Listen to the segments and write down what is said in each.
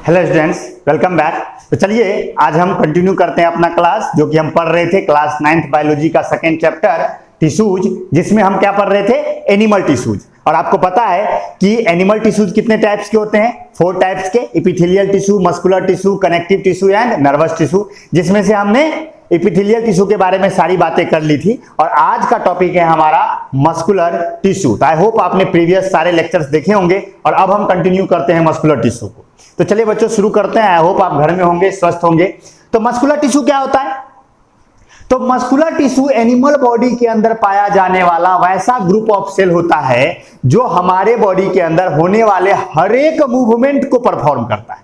Hello students, welcome back. तो चलिए आज हम कंटिन्यू करते हैं अपना क्लास, जो कि हम पढ़ रहे थे क्लास 9th बायोलॉजी का सेकेंड चैप्टर टिश्यूज, जिसमें हम क्या पढ़ रहे थे? Animal tissues. और आपको पता है कि एनिमल टिश्यूज कितने टाइप्स के होते हैं? 4 टाइप्स के, epithelial tissue, muscular tissue, connective tissue and nervous tissue, जिसमें से हमने एपिथेलियल टिश्यू के बारे में सारी बातें कर ली थी। और आज का टॉपिक है हमारा मस्कुलर टिश्यू। तो आई होप आपने प्रीवियस सारे लेक्चर्स देखे होंगे और अब हम कंटिन्यू करते हैं मस्कुलर टिश्यू को। तो चलिए बच्चों शुरू करते हैं। आई होप आप घर में होंगे, स्वस्थ होंगे। तो मस्कुलर टिश्यू क्या होता है? तो मस्कुलर टिश्यू एनिमल बॉडी के अंदर पाया जाने वाला वैसा ग्रुप ऑफ सेल होता है जो हमारे बॉडी के अंदर होने वाले हर एक मूवमेंट को परफॉर्म करता है।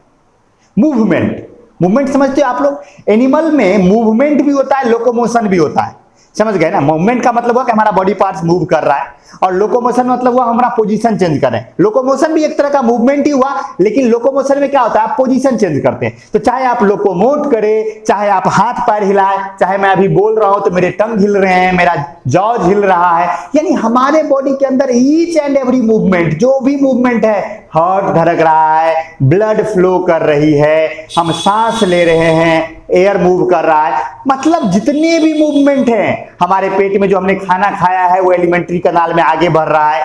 मूवमेंट समझते हो आप लोग? एनिमल में मूवमेंट भी होता है, लोकोमोशन भी होता है। समझ गए ना? मूवमेंट का मतलब हुआ कि हमारा बॉडी पार्ट्स मूव कर रहा है, और लोकोमोशन मतलब हुआ हमारा पोजीशन चेंज कर रहे हैं। लोकोमोशन भी एक तरह का मूवमेंट ही हुआ, लेकिन लोकोमोशन में क्या होता है? आप पोजीशन चेंज करते हैं। तो चाहे आप लोकोमोट करें, चाहे आप हाथ पैर हिलाएं, चाहे मैं अभी बोल रहा हूं तो मेरे टंग हिल रहे हैं, मेरा जॉ हिल रहा है, यानी हमारे बॉडी के अंदर ईच एंड एवरी मूवमेंट, जो भी मूवमेंट है, हार्ट धड़क रहा है, ब्लड फ्लो कर रही है, हम सांस ले रहे हैं, एयर मूव कर रहा है, मतलब जितने भी मूवमेंट हैं, हमारे पेट में जो हमने खाना खाया है वो एलिमेंट्री कैनाल में आगे बढ़ रहा है,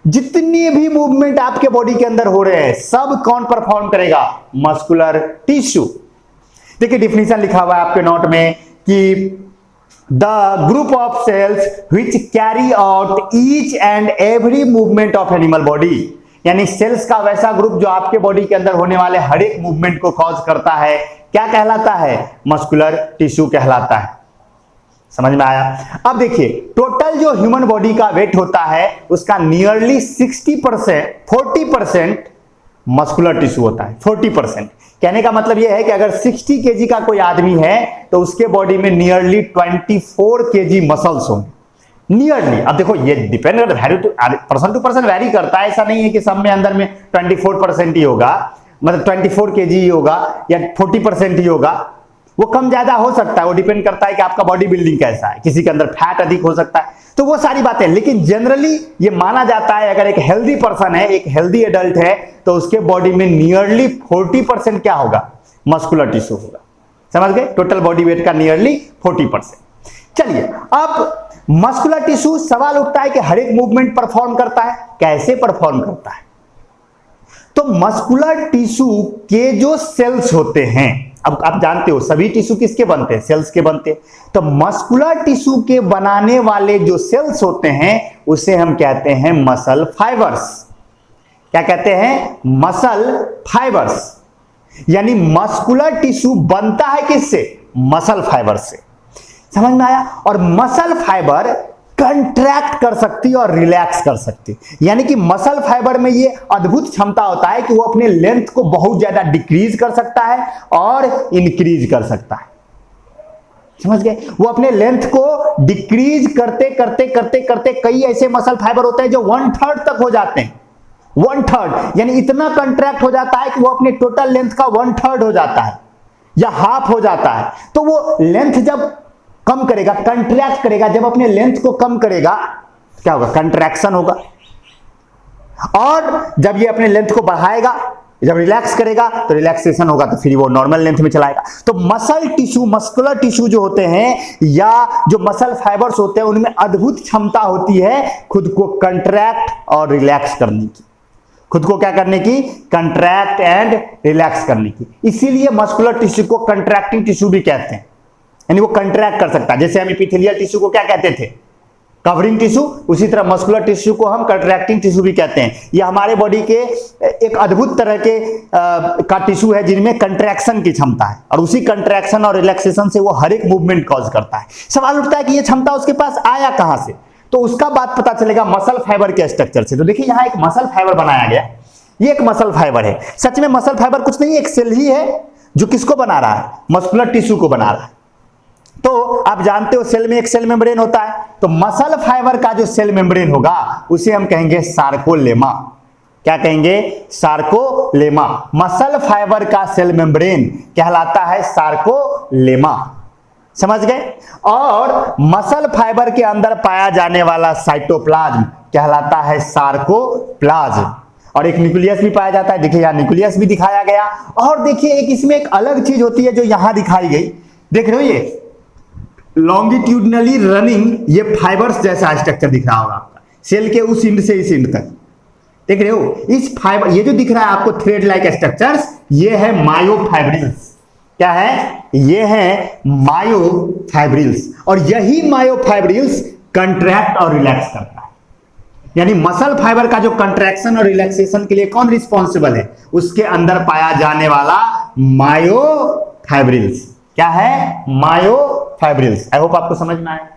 जितने भी मूवमेंट आपके बॉडी के अंदर हो रहे हैं, सब कौन परफॉर्म करेगा? Muscular tissue. देखिए डिफिनीशन लिखा हुआ है आपके नोट में कि the group of cells which carry out each and every movement of animal body, यानी सेल्स का वैसा ग्रुप जो आपके बॉडी के अंदर होने वाले हर एक मूवमेंट को कॉज करता है, क्या कहलाता है? मस्कुलर टिश्यू कहलाता है। समझ में आया? अब देखिए टोटल जो ह्यूमन बॉडी का वेट होता है उसका नियरली 40% मस्कुलर टिश्यू होता है। 40% कहने का मतलब यह है कि अगर 60 केजी का कोई आदमी है तो उसके बॉडी में नियरली 24 केजी मसल्स होंगे। नियरली। अब देखो ये डिपेंड करता है, पर्सन टू पर्सन वेरी करता है। ऐसा नहीं है कि सब में अंदर में 24% ही होगा, मतलब 24 केजी ही होगा या 40% ही होगा। वो कम ज्यादा हो सकता है, वो डिपेंड करता है कि आपका बॉडी बिल्डिंग कैसा है, किसी के अंदर फैट अधिक हो सकता है, तो वो सारी बातें। लेकिन जनरली ये माना जाता है अगर एक हेल्दी पर्सन है, एक हेल्दी एडल्ट है, तो उसके बॉडी में नियरली 40% क्या होगा? मस्कुलर टिश्यू होगा। समझ गए? टोटल बॉडी वेट का नियरली 40%। चलिए अब मस्कुलर टिश्यू, सवाल उठता है कि हर एक मूवमेंट परफॉर्म करता है, कैसे परफॉर्म करता है? तो मस्कुलर टिश्यू के जो सेल्स होते हैं, अब आप जानते हो सभी टिश्यू किसके बनते हैं? सेल्स के बनते हैं। तो मस्कुलर टिश्यू के बनाने वाले जो सेल्स होते हैं उसे हम कहते हैं मसल फाइबर्स। क्या कहते हैं? Muscle fibres. यानी मस्कुलर टिश्यू बनता है किससे? मसल फाइबर से। समझ में आया? और मसल फाइबर कंट्रैक्ट कर सकती है और रिलैक्स कर सकती है। यानी कि मसल फाइबर में ये अद्भुत क्षमता होता है कि वो अपने लेंथ को बहुत ज्यादा डिक्रीज कर सकता है और इंक्रीज कर सकता है। समझ गए? वो अपने लेंथ को डिक्रीज करते करते करते करते कई ऐसे मसल फाइबर होते हैं जो 1/3 तक हो जाते हैं। 1/3 यानी इतना कंट्रैक्ट हो जाता है कि वो अपने टोटल लेंथ का 1/3 हो जाता है या हाफ हो जाता है। तो वो लेंथ जब कम करेगा, कंट्रैक्ट करेगा, जब अपने लेंथ को कम करेगा क्या होगा? कंट्रैक्शन होगा। और जब ये अपने लेंथ को बढ़ाएगा, जब रिलैक्स करेगा तो रिलैक्सेशन होगा, तो फिर वो नॉर्मल लेंथ में चलाएगा। तो मसल टिश्यू, मस्कुलर टिश्यू जो होते हैं या जो मसल फाइबर्स होते हैं उनमें अद्भुत क्षमता होती है खुद को कंट्रैक्ट और रिलैक्स करने की। खुद को क्या करने की? कंट्रैक्ट एंड रिलैक्स करने की। इसीलिए मस्कुलर टिश्यू को कंट्रैक्टिंग टिश्यू भी कहते हैं, यानी वो कंट्रैक्ट कर सकता है। जैसे हम एपिथेलियल टिश्यू को क्या कहते थे? Covering tissue. उसी तरह मस्कुलर टिश्यू को हम कंट्रैक्टिंग टिश्यू भी कहते हैं। ये हमारे बॉडी के एक अद्भुत तरह के का टिश्यू है जिनमें कंट्रैक्शन की क्षमता है, और उसी कंट्रैक्शन और रिलैक्सेशन से वो हर एक मूवमेंट कॉज करता है। सवाल उठता है कि ये क्षमता उसके पास आया कहां से? तो उसका बात पता चलेगा मसल फाइबर के स्ट्रक्चर से। तो देखिए यहां एक मसल फाइबर बनाया गया, ये एक मसल फाइबर है। सच में मसल फाइबर कुछ नहीं, एक सेल ही है जो किसको बना रहा है? मस्कुलर टिश्यू को बना रहा है। तो आप जानते हो सेल में एक सेल मेम्ब्रेन होता है, तो मसल फाइबर का जो सेल मेम्ब्रेन होगा उसे हम कहेंगे सार्कोलेमा। क्या कहेंगे? सार्कोलेमा। मसल फाइबर का सेल मेम्ब्रेन कहलाता है सार्कोलेमा। समझ गए? और मसल फाइबर के अंदर पाया जाने वाला साइटोप्लाज्म कहलाता है सार्कोप्लाज्म। और एक न्यूक्लियस भी पाया जाता है। देखिए यहाँ न्यूक्लियस भी दिखाया गया। और देखिए एक इसमें एक अलग चीज होती है जो यहां दिखाई गई, देख रहे हो ये लॉन्गिट्यूडनली रनिंग, ये फाइबर्स जैसा स्ट्रक्चर दिख रहा होगा आपका, सेल के उस इंड से इस इंड तक, देख रहे हो इस फाइबर, ये जो दिख रहा है आपको थ्रेड लाइक स्ट्रक्चर्स, ये है मायोफाइब्रिल्स। क्या है? ये है मायोफाइब्रिल्स। और यही मायोफाइब्रिल्स कंट्रैक्ट और रिलैक्स करता है। यानी मसल फाइबर का जो कंट्रैक्शन और रिलैक्सेशन के लिए कौन रिस्पॉन्सिबल है? उसके अंदर पाया जाने वाला मायोफाइब्रिल्स। क्या है? मायोफाइब्रिल्स। आई होप आपको समझ में आया।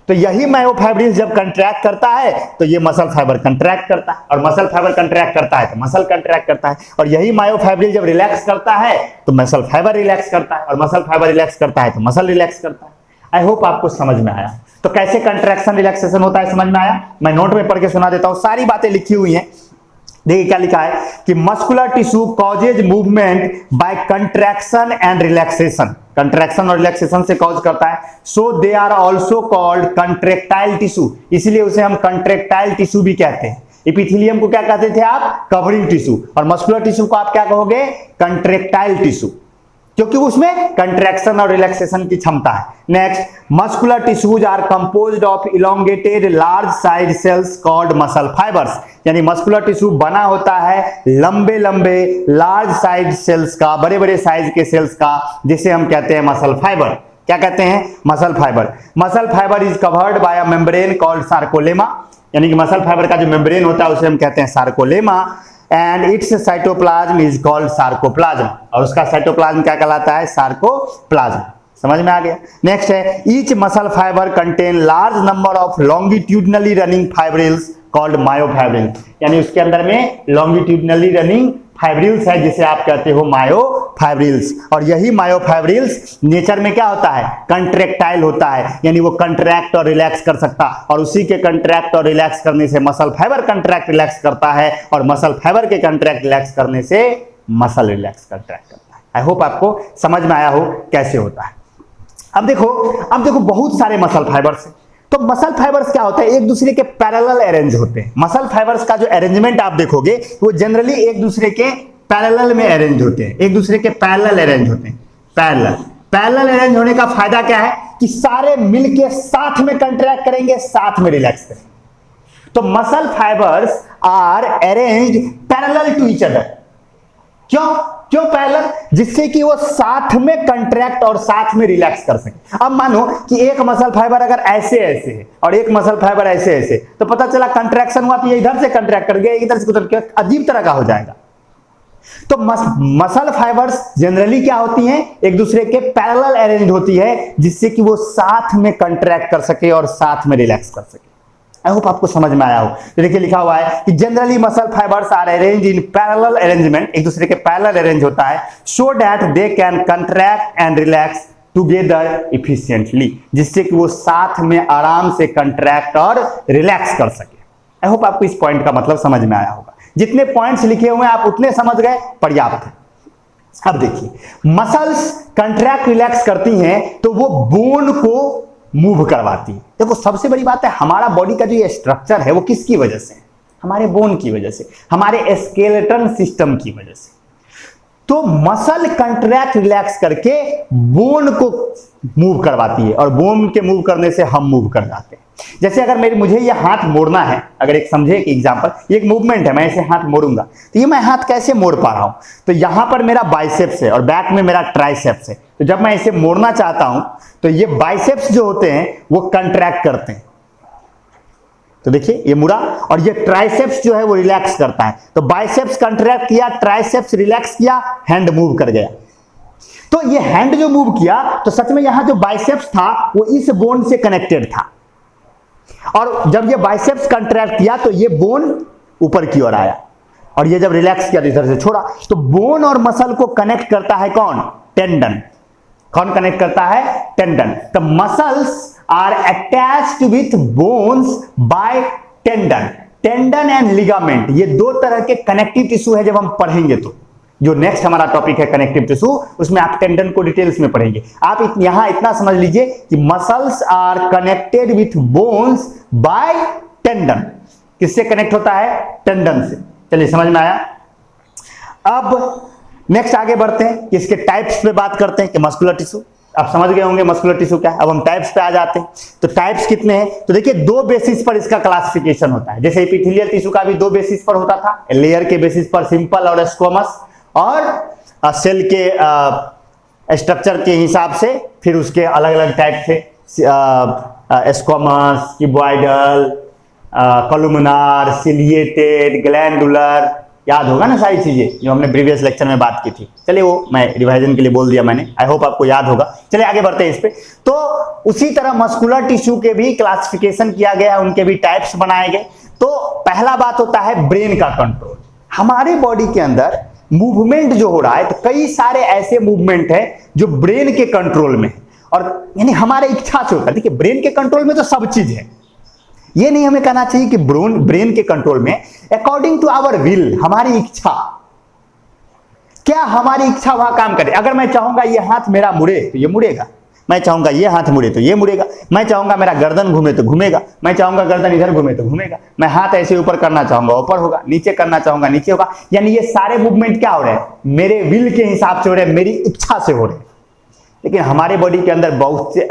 तो यही मायोफाइब्रिल्स जब कंट्रैक्ट करता है तो ये मसल फाइबर कंट्रैक्ट करता है, और मसल फाइबर कंट्रैक्ट करता है तो मसल कंट्रैक्ट करता है, और यही मायोफाइब्रिल जब रिलैक्स करता है तो मसल फाइबर रिलैक्स करता है, और मसल फाइबर रिलैक्स करता है तो मसल रिलैक्स करता है। आई होप आपको समझ में आया। तो कैसे कंट्रैक्शन रिलैक्सेशन होता है समझ में आया? मैं नोट में पढ़ के सुना देता हूं, सारी बातें लिखी हुई हैं। देखिए क्या लिखा है कि muscular tissue causes movement by contraction and relaxation, contraction और रिलैक्सेशन से कॉज करता है। So they are also called contractile tissue, इसलिए उसे हम कंट्रैक्टाइल टिश्यू भी कहते हैं। एपिथेलियम को क्या कहते थे आप? Covering tissue. और मस्कुलर टिश्यू को आप क्या कहोगे? कंट्रैक्टाइल टिश्यू, क्योंकि उसमें कंट्रैक्शन और रिलैक्सेशन की क्षमता है। Next, muscular tissues are composed of elongated large size cells called muscle fibres, यानी मस्कुलर टिश्यू बना होता है लंबे लंबे लार्ज साइज सेल्स का, बड़े बड़े साइज के सेल्स का, जिसे हम कहते हैं मसल फाइबर। क्या कहते हैं? Muscle fibre. Muscle fibre is covered by a membrane called sarcolemma, यानी कि मसल फाइबर का जो मेम्ब्रेन होता है उसे हम कहते हैं sarcolemma. And it's cytoplasm is called sarcoplasm, और उसका साइटोप्लाज्म क्या कहलाता है? सार्कोप्लाज्म। समझ में आ गया। नेक्स्ट है, each muscle fibre contain large number of longitudinally running fibrils called myofibrils, यानी उसके अंदर में लॉन्गिट्यूडनली रनिंग फाइब्रिल्स है जिसे आप कहते हो मायोफाइब्रिल्स। और यही मायोफाइब्रिल्स नेचर में क्या होता है? कंट्रैक्टाइल होता है, यानी वो कंट्रैक्ट और रिलैक्स कर सकता, और उसी के कंट्रैक्ट और रिलैक्स करने से मसल फाइबर कंट्रैक्ट रिलैक्स करता है, और मसल फाइबर के कंट्रैक्ट रिलैक्स करने से मसल रिलैक्स कंट्रैक्ट करता है। आई होप आपको समझ में आया हो कैसे होता है। अब देखो बहुत सारे मसल फाइबर्स हैं। तो मसल फाइबर्स क्या होता है? एक दूसरे के पैरेलल अरेंज होते हैं। मसल फाइबर्स का जो अरेंजमेंट आप देखोगे वो जनरली एक दूसरे के पैरेलल में अरेंज होते हैं, एक दूसरे के पैरेलल अरेंज होते हैं। पैरेलल अरेंज होने का फायदा क्या है? कि सारे मिलके साथ में कंट्रैक्ट करेंगे, साथ में रिलैक्स करेंगे। तो muscle fibres are arranged parallel to each other. क्यों पैरेलल? जिससे कि वो साथ में कंट्रैक्ट और साथ में रिलैक्स कर सके। अब मानो कि एक मसल फाइबर अगर ऐसे ऐसे है और एक मसल फाइबर ऐसे ऐसे, तो पता चला कंट्रैक्शन हुआ तो ये इधर से कंट्रैक्ट कर गया, इधर से अजीब तरह का हो जाएगा। तो मसल फाइबर्स जनरली क्या होती हैं? एक दूसरे के पैरेलल अरेंज होती है, जिससे कि वो साथ में कंट्रैक्ट कर सके और साथ में रिलैक्स कर सके। आई होप आपको समझ में आया हो। तो देखिए लिखा हुआ है कि generally muscle fibres are arrange in parallel arrangement, एक दूसरे के पैरेलल अरेंज होता है, so that they can contract and relax together efficiently, जिससे कि वो साथ में आराम से कंट्रैक्ट और रिलैक्स कर सके। आई होप आपको इस पॉइंट का मतलब समझ में आया होगा। जितने पॉइंट्स लिखे हुए हैं आप उतने समझ गए, पर्याप्त है। अब देखिए मसल्स कंट्रैक्ट रिलैक्स करती हैं तो वो बोन को मूव करवाती है। देखो सबसे बड़ी बात है, हमारा बॉडी का जो ये स्ट्रक्चर है वो किसकी वजह से है? हमारे बोन की वजह से, हमारे स्केलेटन सिस्टम की वजह से। तो मसल कंट्रैक्ट रिलैक्स करके बोन को मूव करवाती है, और बोन के मूव करने से हम मूव कर जाते हैं। जैसे अगर मुझे ये हाथ मोड़ना है, अगर एक समझे एक एग्जांपल, ये एक मूवमेंट है, मैं ऐसे हाथ मोड़ूंगा, तो ये मैं हाथ कैसे मोड़ पा रहा हूं? तो यहां पर मेरा बाइसेप्स है और बैक में मेरा ट्राइसेप्स है। तो जब मैं इसे मोड़ना चाहता हूं तो ये बाइसेप्स जो होते हैं वो कंट्रैक्ट करते हैं, तो देखिए ये मुड़ा, और ये ट्राइसेप्स जो है वो रिलैक्स करता है। तो बाइसेप्स कंट्रैक्ट किया, ट्राइसेप्स रिलैक्स किया, हैंड मूव कर गया। तो ये हैंड जो मूव किया तो सच में यहां जो बाइसेप्स था वो इस बोन से कनेक्टेड था, और जब ये बाइसेप्स कंट्रैक्ट किया तो ये बोन ऊपर की ओर आया, और ये जब रिलैक्स किया तो इधर से छोड़ा। तो बोन और मसल को कनेक्ट करता है कौन? टेंडन। कौन कनेक्ट करता है? टेंडन। तो muscles are attached with bones by tendon. Tendon and ligament, ये दो तरह के कनेक्टिव टिश्यू है। जब हम पढ़ेंगे तो जो नेक्स्ट हमारा टॉपिक है कनेक्टिव टिश्यू, उसमें आप टेंडन को डिटेल्स में पढ़ेंगे। आप यहां इतना समझ लीजिए कि muscles are connected with bones by tendon. किससे कनेक्ट होता है? टेंडन से। चलिए समझ में आया। अब नेक्स्ट आगे बढ़ते हैं कि इसके टाइप्स पे बात करते हैं कि मस्कुलर टिश्यू, आप समझ गए होंगे मस्कुलर टिश्यू क्या है। अब हम टाइप्स पे आ जाते हैं। तो टाइप्स कितने हैं, तो देखिए दो बेसिस पर इसका क्लासिफिकेशन होता है। जैसे एपिथेलियल टिश्यू का भी दो बेसिस पर होता था, लेयर के बेसिस पर सिंपल और स्क्वोमस, और सेल के स्ट्रक्चर के हिसाब से फिर उसके अलग अलग टाइप थे, स्क्वोमस, क्यूबॉइडल, कॉलुमनार, सिलिएटेड, ग्लैंडुलर, याद होगा ना सारी चीजें जो हमने प्रीवियस लेक्चर में बात की थी। चलिए वो मैं रिवाइजन के लिए बोल दिया मैंने, आई होप आपको याद होगा। चलिए आगे बढ़ते हैं इस पे। तो उसी तरह मस्कुलर टिश्यू के भी क्लासिफिकेशन किया गया, उनके भी टाइप्स बनाए गए। तो पहला बात होता है ब्रेन का कंट्रोल। हमारे बॉडी के अंदर मूवमेंट जो हो रहा है, तो कई सारे ऐसे मूवमेंट है जो ब्रेन के कंट्रोल में है, और यानी हमारे इच्छा से होता है। देखिए ब्रेन के कंट्रोल में तो सब चीज है, ये नहीं हमें कहना चाहिए कि ब्रेन के कंट्रोल में, अकॉर्डिंग टू आवर विल, हमारी इच्छा, क्या हमारी इच्छा वहां काम करे। अगर मैं चाहूंगा ये हाथ मेरा मुड़े तो ये मुड़ेगा, मैं चाहूंगा ये हाथ मुड़े तो ये मुड़ेगा, मैं चाहूंगा मेरा गर्दन घूमे तो घूमेगा, मैं चाहूंगा गर्दन इधर घूमे तो घूमेगा, मैं हाथ ऐसे ऊपर करना चाहूंगा ऊपर होगा, नीचे करना चाहूंगा नीचे होगा। यानी ये सारे मूवमेंट क्या हो रहे हैं, मेरे विल के हिसाब से हो रहे हैं, मेरी इच्छा से हो रहे हैं। लेकिन हमारे बॉडी के अंदर बहुत से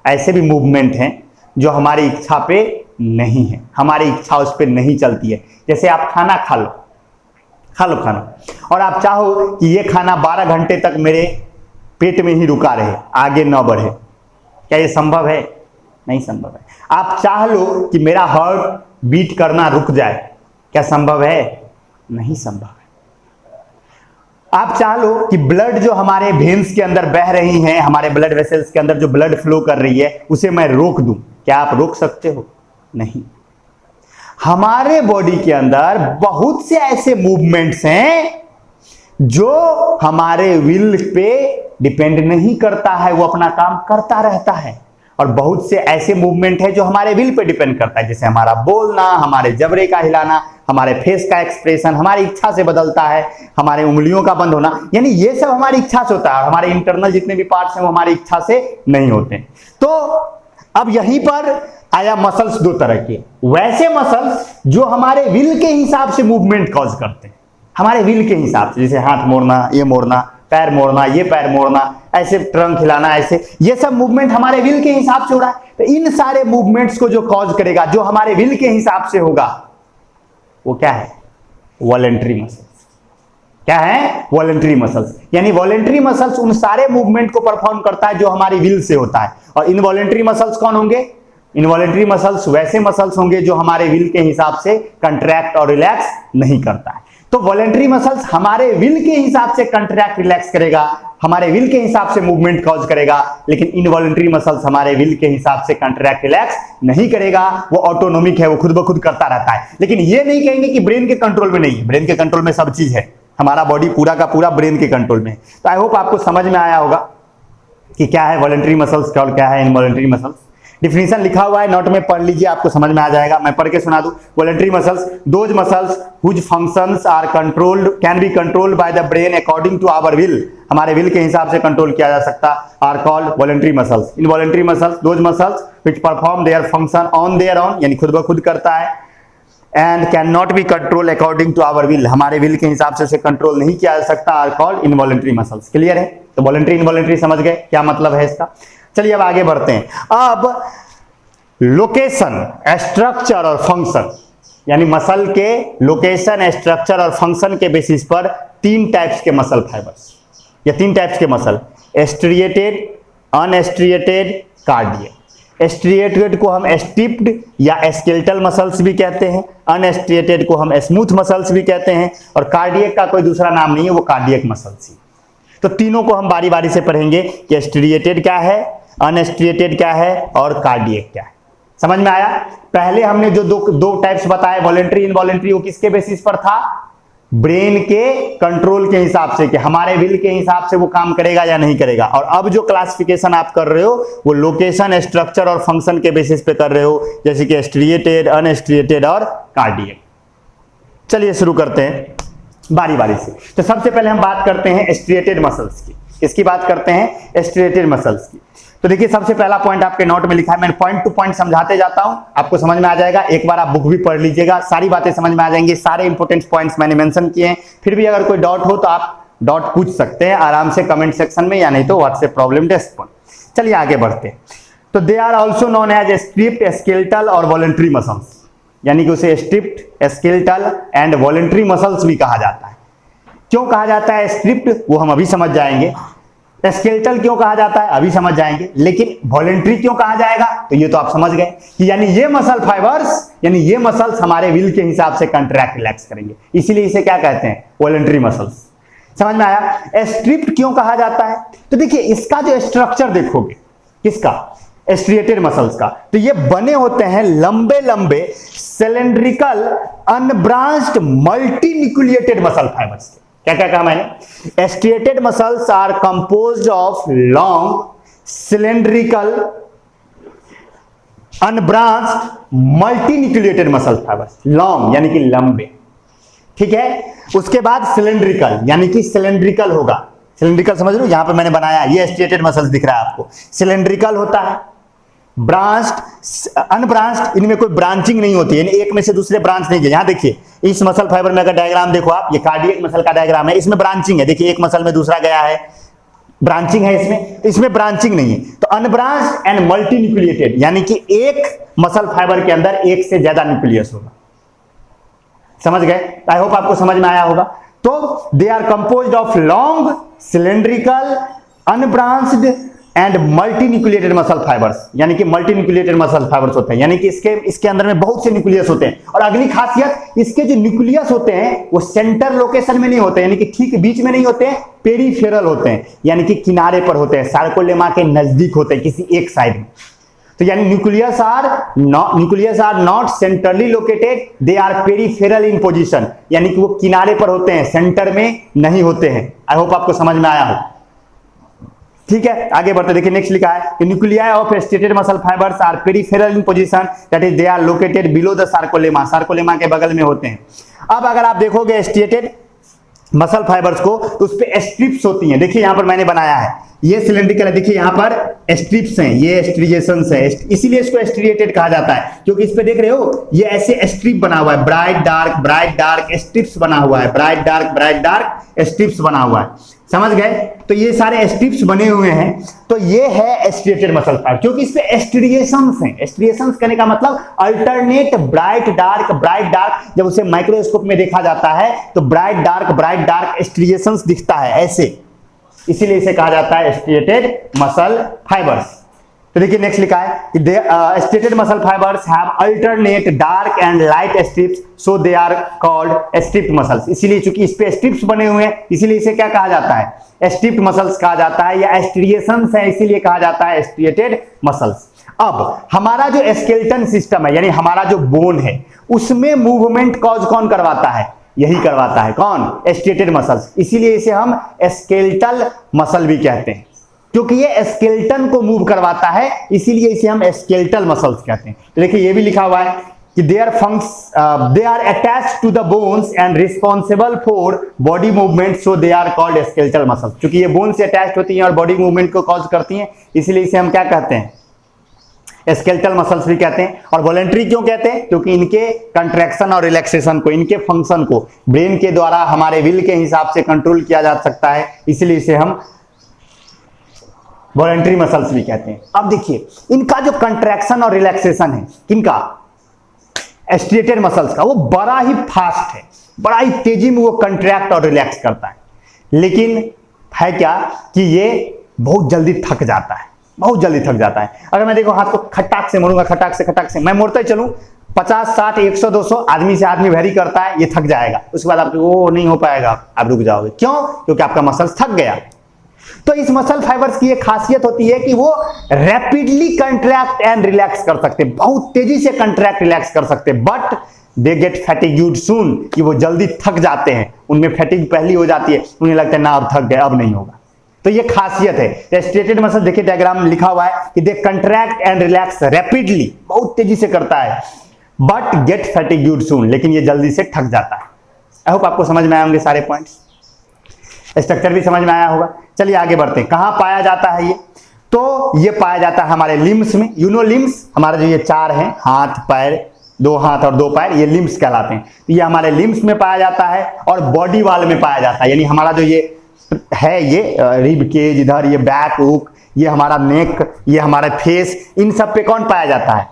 ऐसे भी मूवमेंट हैं जो हमारी इच्छा पे नहीं है, हमारी इच्छा उस पर नहीं चलती है। जैसे आप खाना खा लो खाना, और आप चाहो कि ये खाना 12 घंटे तक मेरे पेट में ही रुका रहे, आगे न बढ़े, क्या ये संभव है? नहीं संभव है। आप चाह लो कि मेरा हार्ट बीट करना रुक जाए, क्या संभव है? नहीं संभव है। आप चाह लो कि ब्लड जो हमारे वेन्स के अंदर बह रही हैं, हमारे ब्लड वेसल्स के अंदर जो ब्लड फ्लो कर रही है, उसे मैं रोक दूं, क्या आप रोक सकते हो? नहीं। हमारे बॉडी के अंदर बहुत से ऐसे मूवमेंट्स हैं जो हमारे विल पे डिपेंड नहीं करता है, वो अपना काम करता रहता है। और बहुत से ऐसे मूवमेंट है जो हमारे विल पे डिपेंड करता है, जैसे हमारा बोलना, हमारे जबड़े का हिलाना, हमारे फेस का एक्सप्रेशन हमारी इच्छा से बदलता है, हमारे उंगलियों का बंद होना, यानी ये सब हमारी इच्छा से होता है। और हमारे इंटरनल जितने भी पार्ट्स हैं वो हमारी इच्छा से नहीं होते। तो अब यहीं पर आया मसल्स दो तरह के, वैसे मसल्स जो हमारे विल के हिसाब से मूवमेंट कॉज करते हैं, हमारे विल के हिसाब से, जैसे हाथ मोड़ना, ये मोड़ना, पैर मोड़ना, ये पैर मोड़ना, ऐसे ट्रंक हिलाना, ऐसे ये सब मूवमेंट हमारे विल के हिसाब से हो रहा है। तो इन सारे मूवमेंट्स को जो कॉज करेगा, जो हमारे विल के हिसाब से होगा, वो क्या है? Voluntary muscles. क्या है? Voluntary muscles. यानी वॉलंटरी मसल्स उन सारे मूवमेंट को परफॉर्म करता है जो हमारी विल से होता है। और इनवॉलंटरी मसल्स कौन होंगे? इनवॉलंटरी मसल्स वैसे मसल्स होंगे जो हमारे विल के हिसाब से कंट्रैक्ट और रिलैक्स नहीं करता है। तो वॉलंटरी मसल्स हमारे विल के हिसाब से कंट्रैक्ट रिलैक्स करेगा, हमारे विल के हिसाब से मूवमेंट कॉज करेगा। लेकिन इनवॉलंटरी मसल्स हमारे विल के हिसाब से कंट्रैक्ट रिलैक्स नहीं करेगा, वो ऑटोनोमिक है, वो खुद ब खुद करता रहता है। लेकिन ये नहीं कहेंगे कि ब्रेन के कंट्रोल में नहीं है, ब्रेन के कंट्रोल में सब चीज है, हमारा बॉडी पूरा का पूरा ब्रेन के कंट्रोल में है। तो आई होप आपको समझ में आया होगा कि क्या है वॉलंटरी मसल्स और क्या है इनवॉलंटरी मसल्स। डिफिनेशन लिखा हुआ है, नोट में पढ़ लीजिए, आपको समझ में आ जाएगा। मैं पढ़ के सुना दूं। Voluntary muscles, those muscles whose functions are controlled, can be controlled by the brain according to our will, हमारे विल के हिसाब से कंट्रोल किया जा सकता, are called voluntary muscles. Involuntary muscles, those muscles which perform their function on their own, यानी खुद ब खुद करता है, and can not be control according to our will, हमारे विल के हिसाब से उसे कंट्रोल नहीं किया जा सकता, are called involuntary muscles. Clear है? तो वॉलंटरी इनवॉलंटरी समझ गए क्या मतलब है इसका। चलिए अब आगे बढ़ते हैं। अब लोकेशन, स्ट्रक्चर और फंक्शन, यानी मसल के लोकेशन, स्ट्रक्चर और फंक्शन के बेसिस पर तीन टाइप्स के मसल फाइबर्स या तीन टाइप्स के muscle, striated, unstriated, cardiac. Striated को हम स्टिप्ड या स्केलेटल मसल्स भी कहते हैं, अनस्ट्रिएटेड को हम स्मूथ मसल्स भी कहते हैं, और कार्डियक का कोई दूसरा नाम नहीं है, वो कार्डियक मसल्स ही। तो तीनों को हम बारी बारी से पढ़ेंगे कि स्ट्रिएटेड क्या है, अनस्ट्रिएटेड क्या है और कार्डियक क्या है। समझ में आया? पहले हमने जो दो टाइप्स बताए, वॉलंटरी इनवॉलंटरी, वो किसके बेसिस पर था? ब्रेन के कंट्रोल के हिसाब से, कि हमारे विल के हिसाब से वो काम करेगा या नहीं करेगा। और अब जो क्लासिफिकेशन आप कर रहे हो वो लोकेशन, स्ट्रक्चर और फंक्शन के बेसिस पे कर रहे हो, जैसे कि स्ट्रिएटेड, अनस्ट्रिएटेड और कार्डियक। चलिए शुरू करते हैं बारी बारी से। तो सबसे पहले हम बात करते हैं स्ट्रिएटेड मसल्स की। किसकी बात करते हैं? स्ट्रिएटेड मसल्स की। तो देखिए सबसे पहला पॉइंट आपके नोट में लिखा है, मैं पॉइंट टू पॉइंट समझाते जाता हूं, आपको समझ में आ जाएगा। एक बार आप बुक भी पढ़ लीजिएगा, सारी बातें समझ में आ जाएंगी, सारे इंपॉर्टेंट पॉइंट्स मैंने मेंशन किए हैं। फिर भी अगर कोई डाउट हो तो आप डाउट पूछ सकते हैं आराम से कमेंट सेक्शन में, या नहीं तो व्हाट्सएप प्रॉब्लम डेस्क पर। चलिए आगे बढ़ते हैं। तो they are also known as striped, skeletal और वॉलंटरी मसल्स, यानी कि उसे striped, skeletal and voluntary muscles भी कहा जाता है। क्यों कहा जाता है स्ट्रिप्ड, वो हम अभी समझ जाएंगे। स्केलेटल क्यों कहा जाता है अभी समझ जाएंगे, लेकिन वॉलंटरी क्यों कहा जाएगा तो ये तो आप समझ गए कि यानी ये मसल फाइबर्स, यानी ये मसल्स हमारे विल के हिसाब से कंट्रैक्ट रिलैक्स करेंगे, इसीलिए इसे क्या कहते हैं, वॉलंटरी मसल्स। समझ में आया। स्ट्रिप्ड क्यों कहा जाता है, तो देखिए इसका जो स्ट्रक्चर देखोगे, किसका, स्ट्रिएटेड मसल्स का, तो ये बने होते हैं लंबे लंबे cylindrical unbranched multinucleated muscle fibres के। क्या क्या कहा मैंने, striated muscles are composed of long cylindrical unbranched multinucleated muscle fibres, long यानी कि लंबे, ठीक है। उसके बाद सिलेंड्रिकल यानी कि सिलेंड्रिकल होगा, सिलेंड्रिकल समझ लो, यहां पे मैंने बनाया ये स्ट्रिएटेड मसल्स दिख रहा है आपको, सिलेंड्रिकल होता है। ब्रांच्ड, अनब्रांच्ड, इनमें कोई ब्रांचिंग नहीं होती है, एक में से दूसरे ब्रांच नहीं है। यहां देखिए इस मसल फाइबर में अगर डायग्राम देखो आप, ये कार्डियक मसल का डायग्राम है, इसमें ब्रांचिंग है, देखिए एक मसल में दूसरा गया है, ब्रांचिंग है इसमें, इसमें ब्रांचिंग नहीं है। तो अनब्रांच्ड एंड मल्टी न्यूक्लिएटेड यानी कि एक मसल फाइबर के अंदर एक से ज्यादा न्यूक्लियस होगा। समझ गए, आई होप आपको समझ में आया होगा। तो they are composed of long cylindrical unbranched and multinucleated muscle fibres, यानी कि मल्टी न्यूक्लिएटेड मसल फाइबर्स होते हैं, यानी कि इसके अंदर में बहुत से न्यूक्लियस होते हैं। और अगली खासियत, इसके जो न्यूक्लियस होते हैं वो सेंटर लोकेशन में नहीं होते, यानी कि ठीक बीच में नहीं होते हैं, पेरिफेरल होते हैं, यानी कि किनारे पर होते हैं, सार्कोलेमा के नजदीक होते हैं, किसी एक साइड में। तो यानी nucleus are not centrally located, they are peripheral in position, यानी कि वो किनारे पर होते हैं, सेंटर में नहीं होते हैं। आई होप आपको समझ में आया हो, ठीक है। आगे बढ़ते देखिए, नेक्स्ट लिखा है कि nuclei of striated muscle fibres are peripheral in position, that is they are located below the sarcolemma, sarcolemma के बगल में होते हैं। अब अगर आप देखोगे स्ट्रिएटेड मसल फाइबर्स को तो उस पे स्ट्रिप्स होती हैं, देखिए यहां पर मैंने बनाया है, ये सिलेंड्रिकल है, देखिए यहां पर स्ट्रिप्स हैं, ये स्ट्रिएशंस हैं, इसीलिए इसको स्ट्रिएटेड कहा जाता है, क्योंकि इस पे देख रहे हो ये ऐसे स्ट्रिप बना हुआ है, ब्राइट डार्क स्ट्रिप्स बना हुआ है, ब्राइट डार्क स्ट्रिप्स बना हुआ है। समझ गए, तो ये सारे स्ट्रिप्स बने हुए हैं, तो ये है स्ट्रिएटेड मसल फाइबर, क्योंकि इस पे स्ट्रिएशंस हैं। स्ट्रिएशंस कहने का मतलब अल्टरनेट ब्राइट डार्क, जब उसे माइक्रोस्कोप में देखा जाता है तो ब्राइट डार्क स्ट्रिएशंस दिखता है ऐसे, इसीलिए इसे कहा जाता है स्ट्रिएटेड मसल फाइबर्स। तो देखिए नेक्स्ट लिखा है कि striated muscle fibres have alternate dark and light strips, so they are called striped muscles, इसीलिए चूंकि इस पे स्ट्रिप्स बने हुए हैं इसीलिए इसे क्या कहा जाता है, स्ट्रिप्ड मसल्स कहा जाता है, या स्ट्रिएशंस है इसीलिए कहा जाता है स्ट्रिएटेड मसल्स। अब हमारा जो स्केलेटन सिस्टम है, यानी हमारा जो बोन है, उसमें मूवमेंट कौन करवाता है, यही करवाता है, कौन, स्ट्रिएटेड मसल्स, इसीलिए इसे हम स्केलेटल मसल भी कहते हैं, क्योंकि ये स्केलेटन को मूव करवाता है, इसीलिए इसे हम स्केलेटल मसल्स कहते हैं। तो देखिए ये भी लिखा हुआ है कि they are attached to the bones and responsible for body movement, so they are called skeletal muscles, क्योंकि ये बोन से अटैच्ड होती हैं और बॉडी मूवमेंट को कॉज करती हैं, इसीलिए इसे हम क्या कहते हैं, स्केलेटल मसल्स भी कहते हैं। और वॉलंटरी क्यों कहते हैं, क्योंकि इनके कंट्रैक्शन और रिलैक्सेशन को, इनके फंक्शन को ब्रेन के द्वारा हमारे विल के हिसाब से कंट्रोल किया जा सकता है, इसलिए इसे हम वॉलंटरी मसल्स भी कहते हैं। अब देखिए इनका जो कंट्रैक्शन और रिलैक्सेशन है, किनका, स्ट्रिएटेड मसल्स का, वो बड़ा ही फास्ट है, बड़ा ही तेजी में वो कंट्रैक्ट और रिलैक्स करता है, लेकिन है क्या कि ये बहुत जल्दी थक जाता है, बहुत जल्दी थक जाता है। अगर मैं देखो हाथ को खटाक से मोड़ूंगा, खटाक से मैं मोड़ता ही चलूं, 50, 60, 100, 200 आदमी से आदमी वेरी करता है, ये थक जाएगा, उसके बाद आपको वो नहीं हो पाएगा, आप रुक जाओगे, क्यों, क्योंकि आपका मसल्स थक गया। तो इस मसल फाइबर्स की एक खासियत होती है कि वो रैपिडली कंट्रैक्ट एंड रिलैक्स कर सकते हैं, बहुत तेजी से कंट्रैक्ट रिलैक्स कर सकते हैं, बट दे गेट फैटिग्यूड सून, कि वो जल्दी थक जाते हैं, उनमें फैटिग पहली हो जाती है, उन्हें लगता है ना अब थक गए, अब नहीं होगा। तो ये खासियत है स्ट्रिएटेड मसल। देखिए डायग्राम में लिखा हुआ है कि दे कंट्रैक्ट एंड रिलैक्स रैपिडली, बहुत तेजी से करता है, बट गेट फैटिग्यूड सून, लेकिन ये जल्दी से थक जाता है। आई होप आपको समझ में आए होंगे सारे पॉइंट्स, स्ट्रक्चर भी समझ में आया होगा। चलिए आगे बढ़ते हैं, कहां पाया जाता है ये, तो ये पाया जाता है हमारे लिम्स में। यू नो लिम्स, हमारे जो ये चार हैं, हाथ पैर, दो हाथ और दो पैर, ये लिम्स कहलाते हैं। तो ये हमारे लिम्स में पाया जाता है और बॉडी वाल में पाया जाता है। यानी हमारा जो ये है, ये रिब केज, इधर ये बैक हुक, ये हमारा नेक, ये हमारा फेस, इन सब पे कौन पाया जाता है?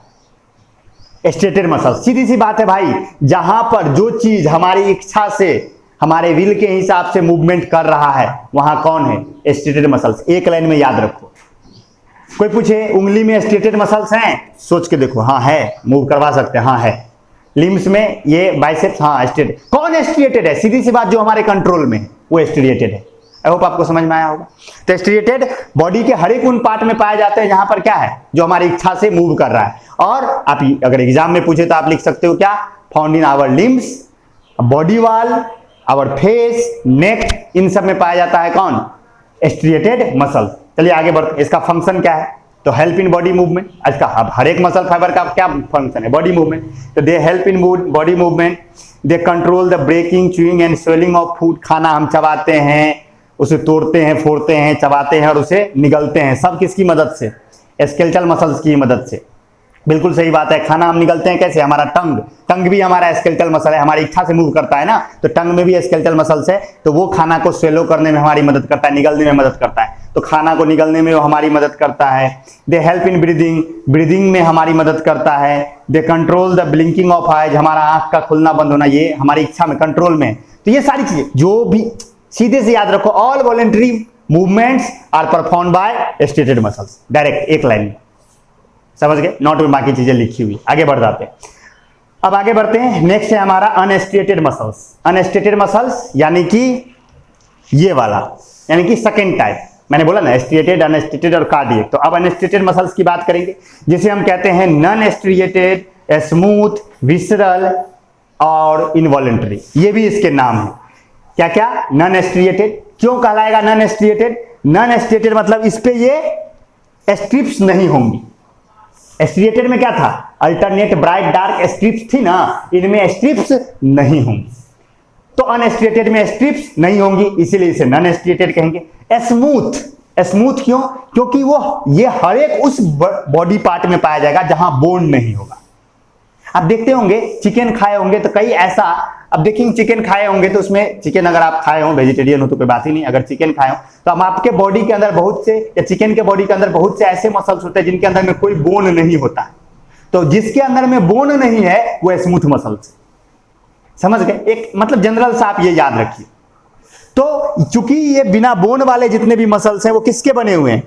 Striated muscle. सीधी सी बात है भाई, जहां पर जो चीज हमारी इच्छा से, हमारे विल के हिसाब से मूवमेंट कर रहा है, वहां कौन है? Striated muscles. एक लाइन में याद रखो। कोई पूछे उंगली में स्ट्रेटेड मसल्स हैं? सोच के देखो, हाँ है, मूव करवा सकते हैं, हाँ है। लिम्स में ये बाइसेप्स, हाँ स्ट्रेटेड। कौन स्ट्रेटेड है? सीधी सी बात, जो हमारे कंट्रोल में है वो स्ट्रेटेड है। आई होप आपको समझ में आया होगा। तो स्ट्रेटेड बॉडी के हर एक उन पार्ट में पाए जाते हैं जहां पर क्या है, जो हमारी इच्छा से मूव कर रहा है। और आप अगर एग्जाम में पूछे तो आप लिख सकते हो क्या? Found in our limbs, body wall, our face, neck, इन सब में पाया जाता है कौन? Striated muscle. चलिए आगे बढ़ते हैं। इसका फंक्शन क्या है? तो हेल्प इन बॉडी मूवमेंट। इसका अब हर एक मसल फाइबर का क्या फंक्शन है? Body movement. तो they help in body movement, they control the breaking, chewing and swallowing of food. खाना हम चबाते हैं, उसे तोड़ते हैं, फोड़ते हैं, चबाते हैं और उसे निगलते हैं, सब किसकी मदद से? स्केलेटल मसल्स की मदद से। बिल्कुल सही बात है। खाना हम निगलते हैं कैसे? हमारा टंग भी हमारा स्केलेटल मसल है, हमारी इच्छा से मूव करता है ना, तो टंग में भी स्केलेटल मसल्स है, तो वो खाना को स्वेलो करने में हमारी मदद करता है, निगलने में मदद करता है। तो खाना को निगलने में वो हमारी मदद करता है। दे हेल्प इन ब्रीदिंग में हमारी मदद करता है। दे control the blinking of eyes, हमारा आंख का खुलना बंद होना, ये हमारी इच्छा में, कंट्रोल में। तो ये सारी चीजें जो भी, सीधे से याद रखो, all voluntary movements are perform by striated muscles. Direct एक लाइन में समझ गए? नोट में बाकी चीजें लिखी हुई। आगे बढ़ जाते हैं। अब आगे बढ़ते हैं। नेक्स्ट है हमारा अनस्ट्रेटेड मसल्स। अनस्ट्रेटेड मसल्स यानी कि ये वाला, यानी कि सेकेंड टाइप। मैंने बोला ना, स्ट्रेटेड, अनस्ट्रेटेड और कार्डियक। तो अब अनस्ट्रेटेड मसल्स की बात करेंगे, जिसे हम कहते हैं नॉन स्ट्रिएटेड, स्मूथ, विसरल और इनवॉलेंटरी। ये भी इसके नाम है। क्या क्या? Non striated. क्यों कहलाएगा नॉन स्ट्रिएटेड? नॉन स्ट्रिएटेड मतलब इस पे ये स्ट्रिप्स नहीं होंगी। स्ट्रिएटेड में क्या था? अल्टरनेट ब्राइट डार्क स्ट्रिप्स थी ना, इनमें स्ट्रिप्स नहीं होंगी। तो अनस्ट्रिएटेड में स्ट्रिप्स नहीं होंगी, इसीलिए इसे नॉन स्ट्रिएटेड कहेंगे। स्मूथ क्यों? क्योंकि वो ये हर एक उस बॉडी पार्ट में पाया जाएगा जहां बोन नहीं होगा। आप देखते होंगे चिकन खाए होंगे तो कई ऐसा, अब देखेंगे चिकन खाए होंगे तो उसमें, चिकन अगर आप खाए हो, वेजिटेरियन हो तो कोई बात ही नहीं, अगर चिकन खाए हो तो हम आपके बॉडी के अंदर बहुत से, या चिकन के बॉडी के अंदर बहुत से ऐसे मसल्स होते हैं जिनके अंदर में कोई बोन नहीं होता है। तो जिसके अंदर में बोन नहीं है वो स्मूथ मसल्स। समझ गए? एक मतलब जनरल सा आप ये याद रखिए। तो चूंकि ये बिना बोन वाले जितने भी मसल्स हैं वो किसके बने हुए हैं?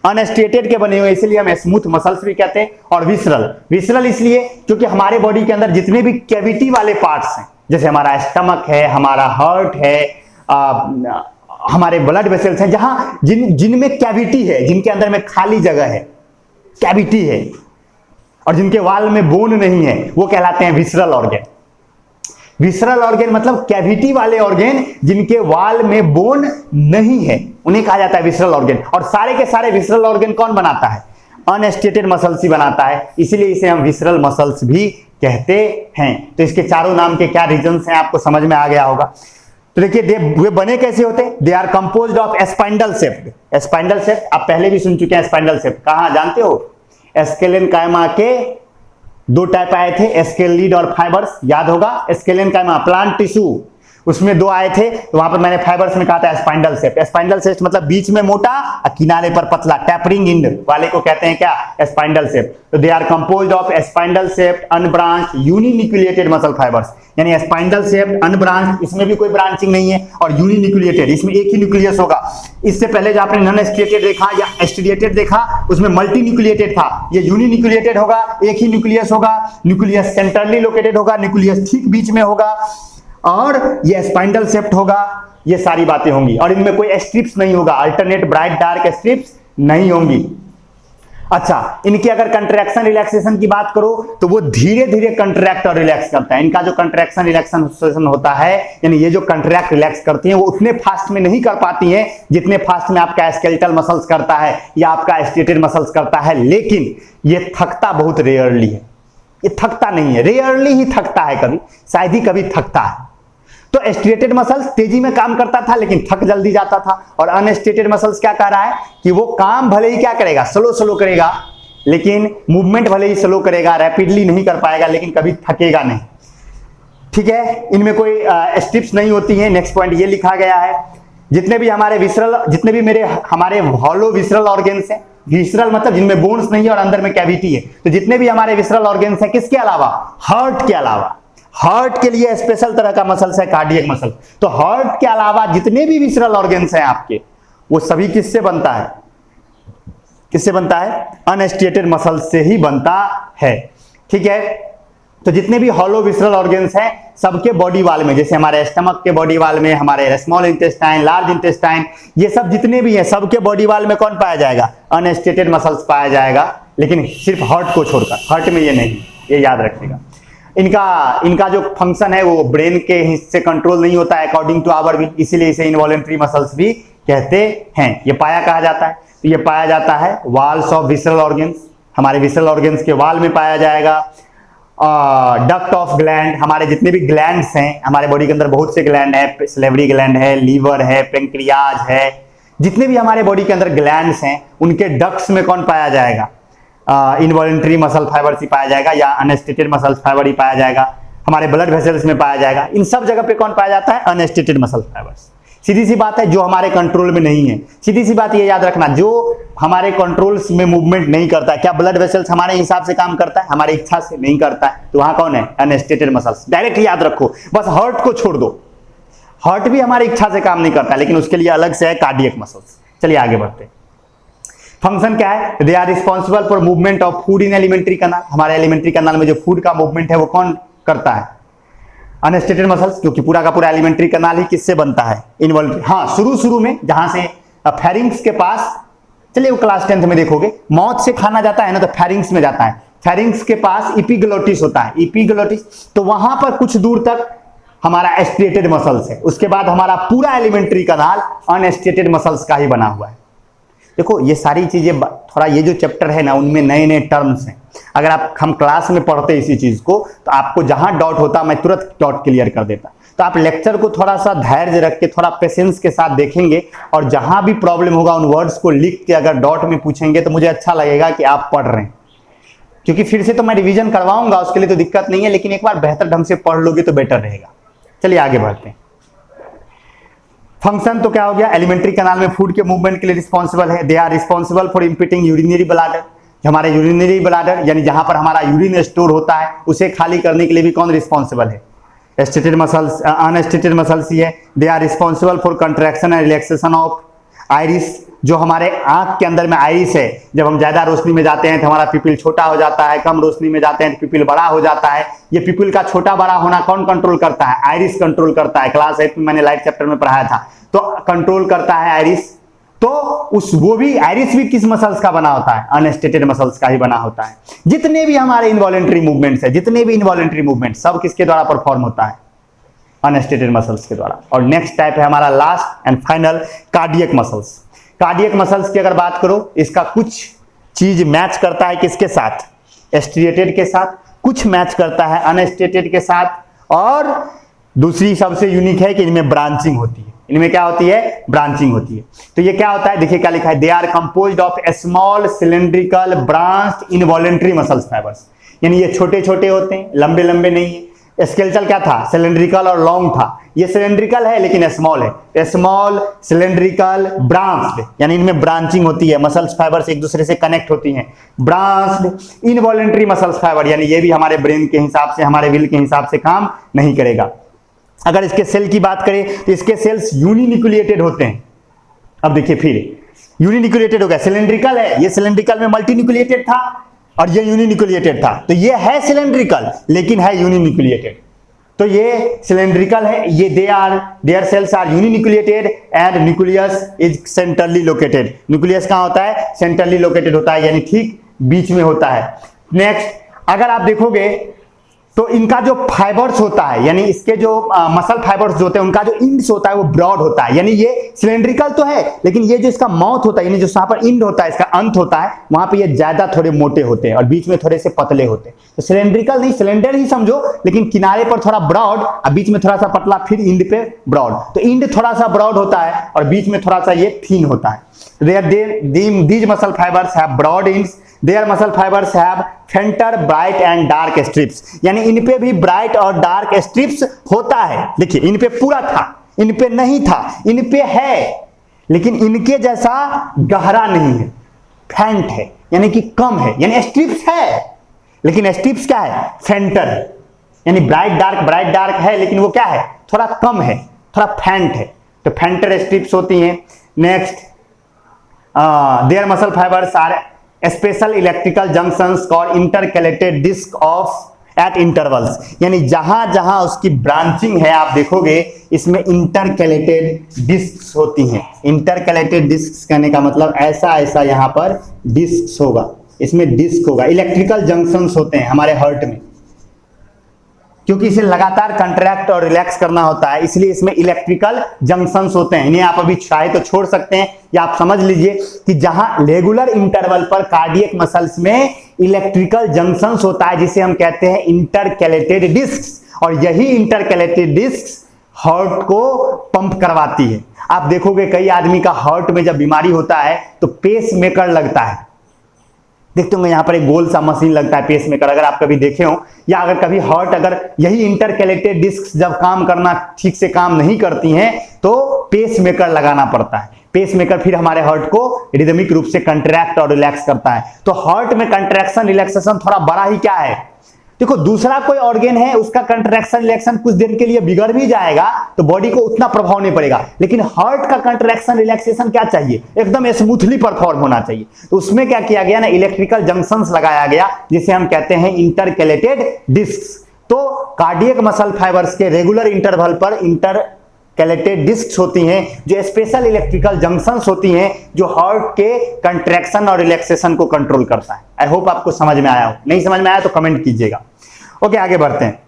अनस्ट्रेटेड के बने हुए, इसलिए हम स्मूथ मसल्स भी कहते हैं। और विसरल इसलिए क्योंकि हमारे बॉडी के अंदर जितने भी कैविटी वाले पार्ट्स हैं, जैसे हमारा स्टमक है, हमारा हार्ट है, हमारे ब्लड वेसल्स हैं, जहां जिनमें कैविटी है, जिनके अंदर में खाली जगह है, कैविटी है, और जिनके वाल में बोन नहीं है, वो कहलाते हैं विसरल ऑर्गन। विसरल ऑर्गन मतलब कैविटी वाले ऑर्गन जिनके वाल में बोन नहीं है, उन्हें कहा जाता है विसरल ऑर्गन। और सारे के सारे विसरल ऑर्गन कौन बनाता है? अनस्ट्रेटेड मसल्स ही बनाता है, इसीलिए इसे हम विसरल मसल्स भी कहते हैं। तो इसके चारों नाम के क्या रीजंस हैं आपको समझ में आ गया होगा। तो देखिए वे बने कैसे होते हैं? They are composed of spindle shaped. Spindle shape आप पहले भी सुन चुके हैं। स्पाइंडल शेप कहां जानते हो? स्केलेनकाइमा के दो टाइप आए थे, स्केलिड और फाइबर्स, याद होगा। स्केलेनकाइमा प्लांट टिश्यू, उसमें दो आए थे, तो वहां पर मैंने फाइबर्स में कहा था स्पाइंडल शेप। स्पाइंडल शेप मतलब बीच में मोटा और किनारे पर पतला, टैपरिंग इंड वाले को कहते हैं क्या? Spindle shape. तो they are composed of spindle shape unbranch uninucleated muscle fibres. यानी स्पाइंडल शेप अनब्रांच, इसमें भी कोई ब्रांचिंग नहीं है, और यूनिन्यूक्लिएटेड, इसमें एक ही न्यूक्लियस होगा। इससे पहले जो आपने नॉन स्ट्रिएटेड देखा या स्ट्रिएटेड देखा, उसमें मल्टी न्यूक्लिएटेड था। ये यूनिन्यूक्लिएटेड होगा, एक ही न्यूक्लियस होगा, न्यूक्लियस सेंट्रली लोकेटेड होगा, न्यूक्लियस ठीक बीच में होगा, और ये स्पाइंडल शेप्ड होगा। ये सारी बातें होंगी, और इनमें कोई स्ट्रिप्स नहीं होगा, अल्टरनेट ब्राइट डार्क स्ट्रिप्स नहीं होंगी। अच्छा, इनकी अगर कंट्रैक्शन रिलैक्सेशन की बात करो तो वो धीरे धीरे कंट्रैक्ट और रिलैक्स करता है। इनका जो कंट्रैक्शन रिलैक्सेशन होता है, यानी ये जो कंट्रैक्ट रिलैक्स करती हैं, वो उतने फास्ट में नहीं कर पाती हैं जितने फास्ट में आपका स्केलेटल मसल्स करता है या आपका स्ट्रेटेड मसल्स करता है। लेकिन ये थकता बहुत रेयरली है, ये थकता नहीं है, रेयरली ही थकता है, कभी शायद ही कभी थकता है। तो स्ट्रेटेड मसल्स तेजी में काम करता था लेकिन थक जल्दी जाता था, और अनस्ट्रेटेड मसल्स क्या कह रहा है कि वो काम भले ही क्या करेगा, स्लो स्लो करेगा, लेकिन मूवमेंट भले ही स्लो करेगा, रैपिडली नहीं कर पाएगा, लेकिन कभी थकेगा नहीं। ठीक है, इनमें कोई स्ट्रिप्स नहीं होती हैं। नेक्स्ट पॉइंट ये लिखा गया है, जितने भी हमारे विसरल, जितने भी हमारे हॉलो विसरल ऑर्गेन्स हैं, विसरल मतलब जिनमें बोन्स नहीं है और अंदर में कैविटी है, तो जितने भी हमारे विसरल ऑर्गेन्स हैं, किसके अलावा, हार्ट के अलावा, हार्ट के लिए स्पेशल तरह का मसल्स है कार्डियक मसल। तो हार्ट के अलावा जितने भी विसरल ऑर्गेन्स हैं आपके, वो सभी किससे बनता है, किससे बनता है, अनस्ट्रेटेड मसल से ही बनता है। ठीक है, तो जितने भी हॉलो विसरल ऑर्गेन्स हैं सबके बॉडी वाल में, जैसे हमारे स्टमक के बॉडी वाल में, हमारे स्मॉल इंटेस्टाइन, लार्ज इंटेस्टाइन, ये सब जितने भी हैं सबके बॉडी वाल में कौन पाया जाएगा, अनस्ट्रेटेड मसल्स पाया जाएगा, लेकिन सिर्फ हार्ट को छोड़कर, हार्ट में ये नहीं, ये याद रखिएगा। इनका जो फंक्शन है वो ब्रेन के हिस्से कंट्रोल नहीं होता है अकॉर्डिंग टू आवर विल, इसीलिए इसे इनवॉलेंट्री मसल्स भी कहते हैं। ये पाया कहा जाता है, तो ये पाया जाता है वॉल्स ऑफ विसरल ऑर्गेन्स, हमारे विसरल ऑर्गेन्स के वाल में पाया जाएगा। डक्ट ऑफ ग्लैंड, हमारे जितने भी ग्लैंड्स हैं, हमारे बॉडी के अंदर बहुत से ग्लैंड है, सलेवरी ग्लैंड है, लीवर है, पेंक्रियाज है, जितने भी हमारे बॉडी के अंदर ग्लैंड्स हैं उनके डक्ट्स में कौन पाया जाएगा, इनवॉलेंट्री मसल फाइबर ही पाया जाएगा, या अनस्ट्रेटेड मसल फाइबर ही पाया जाएगा। हमारे ब्लड वेसल्स में पाया जाएगा। इन सब जगह पे कौन पाया जाता है, अनस्ट्रेटेड मसल फाइबर्स। सीधी सी बात है, जो हमारे कंट्रोल में नहीं है, सीधी सी बात ये याद रखना, जो हमारे कंट्रोल्स में मूवमेंट नहीं करता है, क्या ब्लड वेसल्स हमारे हिसाब से काम करता है, हमारी इच्छा से नहीं करता है, तो वहां कौन है, अनस्ट्रेटेड मसल्स। डायरेक्ट याद रखो, बस हार्ट को छोड़ दो, हार्ट भी हमारी इच्छा से काम नहीं करता, लेकिन उसके लिए अलग से है कार्डियक मसल्स। चलिए आगे बढ़ते हैं। फंक्शन क्या है, they are responsible for movement of food in alimentary canal. हमारे एलिमेंट्री कैनाल में जो फूड का मूवमेंट है वो कौन करता है, अनस्ट्रेटेड मसल्स, क्योंकि पूरा का पूरा एलिमेंट्री कैनाल ही किससे बनता है, इनवॉल्व। हाँ, शुरू में जहां से फेरिंग्स के पास, चलिए वो क्लास 10th में देखोगे, मौत से खाना जाता है ना, तो फेरिंग्स में जाता है। फेरिंग्स के पास इपिग्लोटिस होता है, इपिग्लोटिस, तो वहां पर कुछ दूर तक हमारा स्ट्रेटेड मसल्स है। उसके बाद हमारा पूरा एलिमेंट्री कैनाल अनस्ट्रेटेड मसल्स का ही बना हुआ है। देखो ये सारी चीजें, थोड़ा ये जो चैप्टर है ना, उनमें नए नए टर्म्स हैं। अगर हम क्लास में पढ़ते इसी चीज को, तो आपको जहां डाउट होता मैं तुरंत डाउट क्लियर कर देता। तो आप लेक्चर को थोड़ा सा धैर्य रख के, थोड़ा पेशेंस के साथ देखेंगे, और जहां भी प्रॉब्लम होगा उन वर्ड्स को लिख के अगर डाउट में पूछेंगे तो मुझे अच्छा लगेगा कि आप पढ़ रहे हैं। क्योंकि फिर से तो मैं रिवीजन करवाऊंगा, उसके लिए तो दिक्कत नहीं है, लेकिन एक बार बेहतर ढंग से पढ़ लोगे तो बेटर रहेगा। चलिए आगे बढ़ते हैं। फंक्शन तो क्या हो गया, एलिमेंट्री कैनाल में फूड के मूवमेंट के लिए रिस्पॉन्सिबल है। They are responsible for emptying urinary bladder. हमारे यूरिनरी ब्लाडर यानी जहां पर हमारा यूरिन स्टोर होता है, उसे खाली करने के लिए भी कौन रिस्पॉन्सिबल है, स्ट्रेटेड मसल्स, अनस्ट्रेटेड मसल्स ही है। They are responsible for contraction and relaxation of iris. जो हमारे आंख के अंदर में आइरिस है, जब हम ज्यादा रोशनी में जाते हैं तो हमारा पिपिल छोटा हो जाता है, कम रोशनी में जाते हैं तो पिपिल बड़ा हो जाता है। ये पिपिल का छोटा बड़ा होना कौन कंट्रोल करता है, आइरिस कंट्रोल करता है। क्लास 8 में मैंने लाइट चैप्टर में पढ़ाया था। तो कंट्रोल करता है आइरिस। तो वो भी आइरिस भी किस मसल्स का बना होता है, अनस्ट्रेटेड मसल्स का ही बना होता है। जितने भी हमारे इनवॉलेंट्री मूवमेंट्स है, जितने भी इनवॉलेंट्री मूवमेंट सब किसके द्वारा परफॉर्म होता है, अनस्ट्रेटेड मसल्स के द्वारा। और नेक्स्ट टाइप है हमारा last and final, cardiac muscles. Cardiac muscles की अगर बात करो, इसका कुछ चीज मैच करता है किसके साथ, स्ट्रेटेड के साथ, कुछ मैच करता है अनस्ट्रेटेड के साथ, और दूसरी सबसे यूनिक है कि इनमें ब्रांचिंग होती है। इनमें क्या होती है, ब्रांचिंग होती है। तो ये क्या होता है, देखिए क्या लिखा है, they are composed of small cylindrical branched involuntary muscles fibres. यानी ये छोटे छोटे होते हैं, लंबे लंबे नहीं है। स्केलेटल क्या था, सिलेंड्रिकल और लॉन्ग था। ये सिलेंड्रिकल है लेकिन स्मॉल है, स्मॉल सिलेंड्रिकल ब्रांच्ड, यानी इनमें ब्रांचिंग होती है, मसल्स फाइबर्स एक दूसरे से कनेक्ट होती हैं। ब्रांच्ड इनवॉलेंट्री मसल्स फाइबर, यानी ये भी हमारे ब्रेन के हिसाब से, हमारे विल के हिसाब से काम नहीं करेगा। अगर इसके सेल की बात करें तो इसके सेल्स यूनिन्यूक्लिएटेड होते हैं। अब देखिए फिर यूनिन्यूक्लिएटेड हो गया, सिलेंड्रिकल है, ये सिलेंड्रिकल में मल्टीन्यूक्लिएटेड था और ये यूनिन्यूक्लिएटेड था। तो ये है सिलेंड्रिकल लेकिन है यूनिन्यूक्लिएटेड। तो ये सिलेंड्रिकल है, ये their cells are uninucleated and nucleus is centrally located. Nucleus कहां होता है, सेंट्रली लोकेटेड होता है, यानी ठीक बीच में होता है। नेक्स्ट अगर आप देखोगे तो इनका जो फाइबर्स होता है, यानी इसके जो मसल फाइबर्स जो होते हैं, उनका जो इंड्स होता है वो ब्रॉड होता है। यानी ये सिलेंड्रिकल तो है, लेकिन ये जो इसका माउथ होता है, यानी जो यहाँ पर इंड होता है, इसका अंत होता है, वहां पे ये ज्यादा थोड़े मोटे होते हैं और बीच में थोड़े से पतले होते हैं। तो सिलेंड्रिकल नहीं, सिलेंडर ही समझो, लेकिन किनारे पर थोड़ा ब्रॉड और बीच में थोड़ा सा पतला, फिर इंड पे ब्रॉड। तो इंड थोड़ा सा ब्रॉड होता है और बीच में थोड़ा सा ये थिन होता है। These muscle fibers have broad ends. Their muscle fibers have fainter, bright and dark strips. यानी इन पे भी ब्राइट और डार्क स्ट्रिप्स होता है। देखिए इन पे पूरा था, इन पे नहीं था, इन पे है, लेकिन इनके जैसा गहरा नहीं है, फेंट है, यानी कि कम है। यानी स्ट्रिप्स है, लेकिन स्ट्रिप्स क्या है? फेंटर, यानी ब्राइट डार्क है, लेकिन वो क्या है? थोड़ा कम है, थोड़ा फेंट है। तो फेंटर स्ट्रिप्स होती हैं। Next, their muscle fibers are special electrical junctions called intercalated disc of at intervals. यानी जहां जहां उसकी ब्रांचिंग है, आप देखोगे इसमें इंटरकैलेटेड डिस्क्स होती हैं। इंटरकैलेटेड डिस्क्स कहने का मतलब ऐसा ऐसा यहां पर डिस्क्स होगा, इसमें डिस्क होगा। इलेक्ट्रिकल जंक्शंस होते हैं हमारे हार्ट में, क्योंकि इसे लगातार कंट्रैक्ट और रिलैक्स करना होता है, इसलिए इसमें इलेक्ट्रिकल जंक्शंस होते हैं। इन्हें आप अभी चाहे तो छोड़ सकते हैं, या आप समझ लीजिए कि जहां रेगुलर इंटरवल पर कार्डियक मसल्स में इलेक्ट्रिकल जंक्शंस होता है, जिसे हम कहते हैं इंटरकैलेटेड डिस्क्स, और यही इंटरकैलेटेड डिस्क्स हार्ट को पंप करवाती है। आप देखोगे कई आदमी का हार्ट में जब बीमारी होता है तो पेस मेकर लगता है। देखते होंगे यहाँ पर एक गोल सा मशीन लगता है पेस मेकर, अगर आप कभी देखे हो, या अगर कभी हार्ट, अगर यही इंटरकैलेटेड डिस्क्स जब काम करना ठीक से काम नहीं करती हैं तो पेस मेकर लगाना पड़ता है। पेस मेकर फिर हमारे हार्ट को रिदमिक रूप से कंट्रैक्ट और रिलैक्स करता है। तो हार्ट में कंट्रैक्शन रिलैक्सेशन थोड़ा बड़ा ही क्या है। देखो दूसरा कोई ऑर्गन है, उसका कंट्रैक्शन रिलैक्शन कुछ दिन के लिए बिगड़ भी जाएगा तो बॉडी को उतना प्रभाव नहीं पड़ेगा, लेकिन हार्ट का कंट्रैक्शन रिलैक्सेशन क्या चाहिए? एकदम स्मूथली परफॉर्म होना चाहिए। तो उसमें क्या किया गया ना, इलेक्ट्रिकल जंक्शंस लगाया गया, जिसे हम कहते हैं इंटरकैलेटेड डिस्क्स। तो कार्डियक मसल फाइबर्स के रेगुलर इंटरवल पर इंटरकैलेटेड डिस्क्स होती हैं, जो स्पेशल इलेक्ट्रिकल जंक्शंस होती हैं, जो हार्ट के कंट्रैक्शन और रिलैक्सेशन को कंट्रोल करता है। आई होप आपको समझ में आया हो, नहीं समझ में आया तो कमेंट कीजिएगा। ओके, आगे बढ़ते हैं।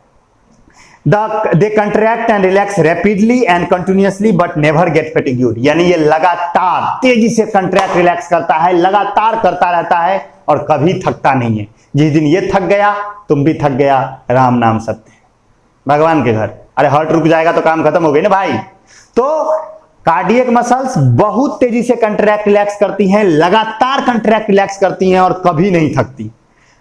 They contract and relax rapidly and continuously but never get fatigued. यानी ये लगातार तेजी से कंट्रैक्ट रिलैक्स करता है, लगातार करता रहता है और कभी थकता नहीं है। जिस दिन ये थक गया तुम भी थक गया, राम नाम सत्य, भगवान के घर। अरे हार्ट रुक जाएगा तो काम खत्म हो गई ना भाई। तो कार्डियक मसल्स बहुत तेजी से कंट्रैक्ट रिलैक्स करती हैं, लगातार कंट्रैक्ट रिलैक्स करती हैं और कभी नहीं थकती।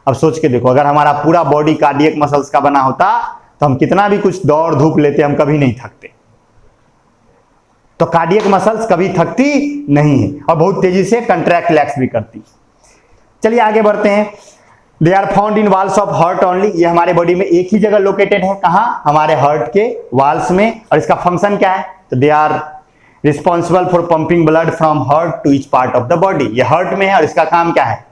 अब सोच के देखो, अगर हमारा पूरा बॉडी कार्डियक मसल्स का बना होता तो हम कितना भी कुछ दौड़ धूप लेते, हम कभी नहीं थकते। तो कार्डियक मसल्स कभी थकती नहीं है और बहुत तेजी से कंट्रैक्ट रिलैक्स भी करती। चलिए आगे बढ़ते हैं। They are found in walls of heart only. ये हमारे बॉडी में एक ही जगह लोकेटेड है, कहां? हमारे हार्ट के वॉल्स में। और इसका फंक्शन क्या है? तो they are responsible for pumping blood from heart to each part of the body. ये हार्ट में है और इसका काम क्या है?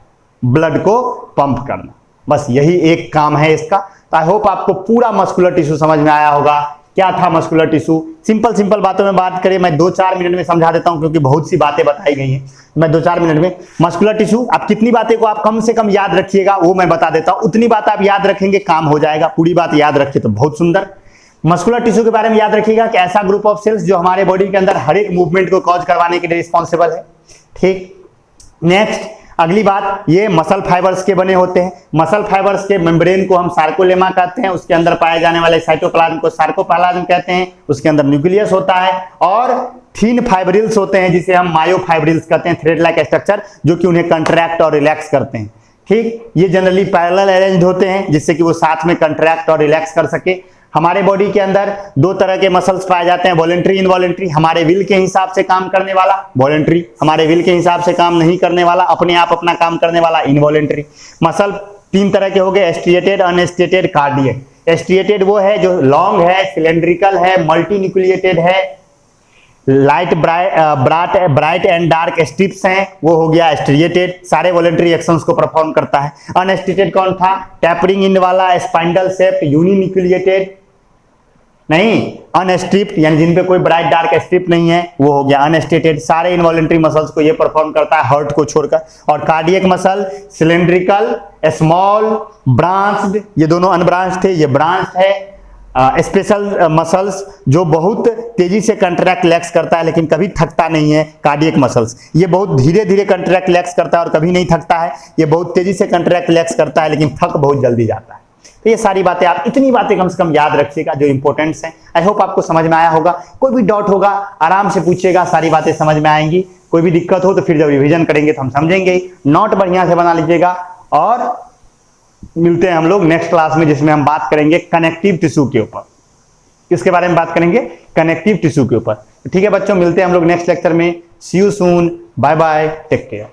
ब्लड को पंप करना, बस यही एक काम है इसका। तो आई होप आपको पूरा मस्कुलर टिश्यू समझ में आया होगा। क्या था मस्कुलर टिश्यू? सिंपल बातों में बात करें, मैं 2-4 मिनट में समझा देता हूं, क्योंकि बहुत सी बातें बताई गई हैं। मैं 2-4 मिनट में मस्कुलर टिश्यू, आप कितनी बातें को आप कम से कम याद रखिएगा वो मैं बता देता हूं। उतनी बात आप याद रखेंगे काम हो जाएगा, पूरी बात याद रखिए तो बहुत सुंदर। मस्कुलर टिश्यू के बारे में याद रखिएगा कि ऐसा ग्रुप ऑफ सेल्स जो हमारे बॉडी के अंदर हर एक मूवमेंट को कॉज करवाने के लिए रिस्पॉन्सिबल है। ठीक, नेक्स्ट अगली बात, ये मसल फाइबर्स के बने होते हैं। मसल फाइबर्स के मेम्ब्रेन को हम सार्कोलेमा कहते हैं, उसके अंदर पाए जाने वाले साइटोप्लाज्म को सार्कोप्लाज्म कहते हैं, उसके अंदर न्यूक्लियस होता है और थीन फाइब्रिल्स होते हैं, जिसे हम मायोफाइब्रिल्स कहते हैं, थ्रेड लाइक स्ट्रक्चर, जो कि उन्हें कंट्रैक्ट और रिलैक्स करते हैं। ठीक, ये जनरली पैरेलल अरेंज्ड होते हैं, जिससे कि वो साथ में कंट्रैक्ट और रिलैक्स कर सके। हमारे बॉडी के अंदर 2 तरह के मसल्स पाए जाते हैं, वॉलंटरी, इनवॉलंटरी। हमारे विल के हिसाब से काम करने वाला वॉलंटरी, हमारे विल के हिसाब से काम नहीं करने वाला, अपने आप अपना काम करने वाला इनवॉलंटरी। मसल 3 तरह के हो गए, एस्ट्रिएटेड, अनएस्ट्रिएटेड, कार्डियक। एस्ट्रिएटेड वो है जो लॉन्ग है, सिलेंड्रिकल है, मल्टी न्यूक्लिएटेड है, light bright and dark strips हैं, वो हो गया एस्ट्रिएटेड, सारे वॉलंटरी एक्शंस को परफॉर्म करता है। अनएस्ट्रिएटेड कौन था? टैपरिंग इन वाला, स्पाइंडल शेप, यूनिन्यूक्लिएटेड, नहीं, अनस्ट्रिप्ड यानी जिन पे कोई ब्राइट डार्क स्ट्रिप नहीं है वो हो गया अनस्टेटेड। सारे इनवॉलेंट्री मसल्स को ये परफॉर्म करता है हार्ट को छोड़कर। और cardiac muscle cylindrical, small, branched, ये दोनों अनब्रांच्ड थे, ये ब्रांच्ड है। स्पेशल मसल्स जो बहुत तेजी से कंट्रैक्ट रिलैक्स करता है लेकिन कभी थकता नहीं है, कार्डियक मसल्स। ये बहुत धीरे धीरे कंट्रैक्ट रिलैक्स करता है और कभी नहीं थकता है। ये बहुत तेजी से कंट्रैक्ट रिलैक्स करता है लेकिन थक बहुत जल्दी जाता है। तो ये सारी बातें, आप इतनी बातें कम से कम याद रखिएगा जो इंपॉर्टेंट्स हैं। आई होप आपको समझ में आया होगा। कोई भी डाउट होगा आराम से पूछिएगा, सारी बातें समझ में आएंगी। कोई भी दिक्कत हो तो फिर जब रिवीजन करेंगे तो हम समझेंगे। नोट बढ़िया से बना लीजिएगा और मिलते हैं हम लोग नेक्स्ट क्लास में, जिसमें हम बात करेंगे कनेक्टिव टिश्यू के ऊपर। किसके बारे में बात करेंगे? कनेक्टिव टिश्यू के ऊपर। ठीक है बच्चों, मिलते हैं हम लोग नेक्स्ट लेक्चर में। See you soon, bye bye, take care.